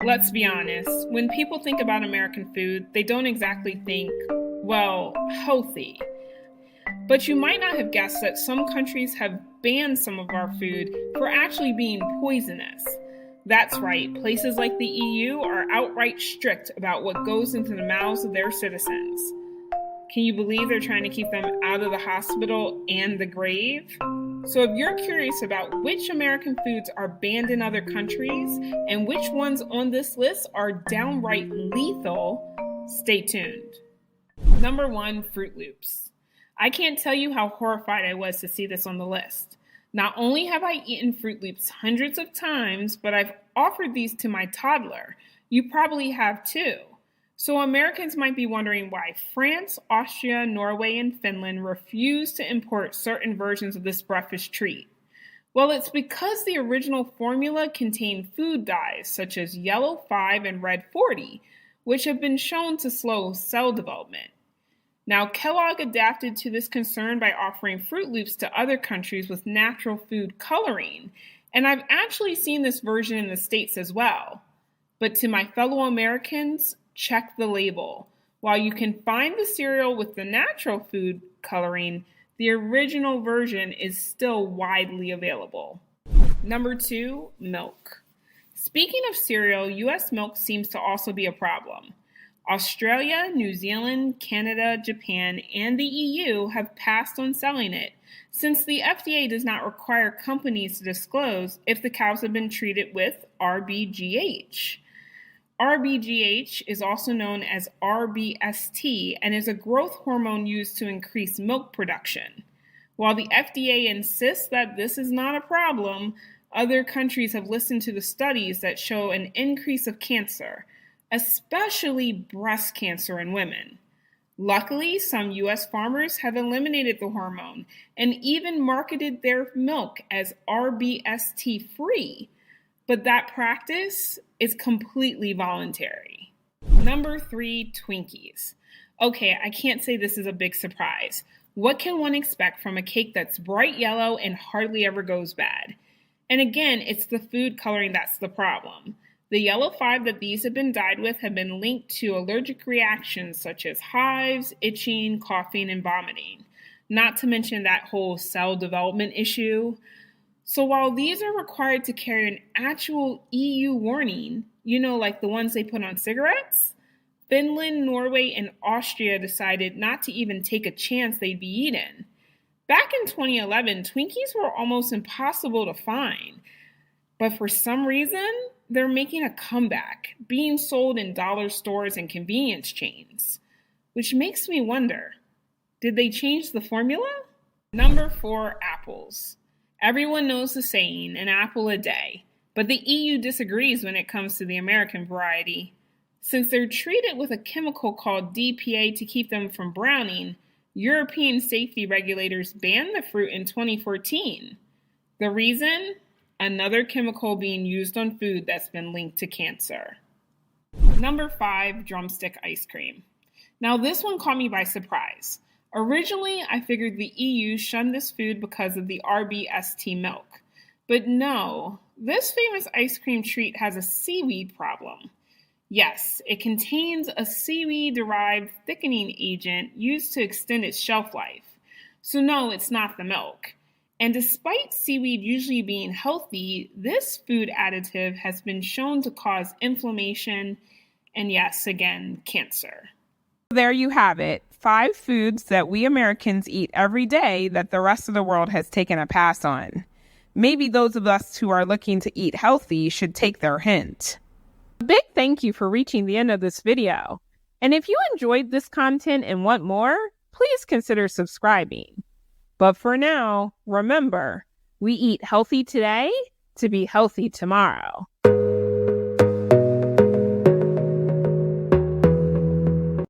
Let's be honest, when people think about American food, they don't exactly think, well, healthy. But you might not have guessed that some countries have banned some of our food for actually being poisonous. That's right, places like the EU are outright strict about what goes into the mouths of their citizens. Can you believe they're trying to keep them out of the hospital and the grave? So if you're curious about which American foods are banned in other countries and which ones on this list are downright lethal, stay tuned. Number 1, Fruit Loops. I can't tell you how horrified I was to see this on the list. Not only have I eaten Fruit Loops hundreds of times, but I've offered these to my toddler. You probably have too. So Americans might be wondering why France, Austria, Norway, and Finland refuse to import certain versions of this breakfast treat. Well, it's because the original formula contained food dyes such as yellow 5 and red 40, which have been shown to slow cell development. Now, Kellogg adapted to this concern by offering Fruit Loops to other countries with natural food coloring, and I've actually seen this version in the States as well. But to my fellow Americans, check the label. While you can find the cereal with the natural food coloring, the original version is still widely available. Number 2, milk. Speaking of cereal, U.S. milk seems to also be a problem. Australia, New Zealand, Canada, Japan, and the EU have passed on selling it, since the FDA does not require companies to disclose if the cows have been treated with RBGH. RBGH is also known as RBST and is a growth hormone used to increase milk production. While the FDA insists that this is not a problem, other countries have listened to the studies that show an increase of cancer, especially breast cancer in women. Luckily, some U.S. farmers have eliminated the hormone and even marketed their milk as RBST free. But that practice is completely voluntary. Number 3, Twinkies. Okay, I can't say this is a big surprise. What can one expect from a cake that's bright yellow and hardly ever goes bad? And again, it's the food coloring that's the problem. The yellow 5 that these have been dyed with have been linked to allergic reactions such as hives, itching, coughing, and vomiting. Not to mention that whole cell development issue. So while these are required to carry an actual EU warning, like the ones they put on cigarettes, Finland, Norway, and Austria decided not to even take a chance they'd be eaten. Back in 2011, Twinkies were almost impossible to find, but for some reason, they're making a comeback, being sold in dollar stores and convenience chains, which makes me wonder, did they change the formula? Number 4, apples. Everyone knows the saying, an apple a day, but the EU disagrees when it comes to the American variety. Since they're treated with a chemical called DPA to keep them from browning, European safety regulators banned the fruit in 2014. The reason? Another chemical being used on food that's been linked to cancer. Number 5, drumstick ice cream. Now this one caught me by surprise. Originally, I figured the EU shunned this food because of the RBST milk. But no, this famous ice cream treat has a seaweed problem. Yes, it contains a seaweed-derived thickening agent used to extend its shelf life. So no, it's not the milk. And despite seaweed usually being healthy, this food additive has been shown to cause inflammation and, yes, again, cancer. There you have it. 5 foods that we Americans eat every day that the rest of the world has taken a pass on. Maybe those of us who are looking to eat healthy should take their hint. A big thank you for reaching the end of this video. And if you enjoyed this content and want more, please consider subscribing. But for now, remember, we eat healthy today to be healthy tomorrow.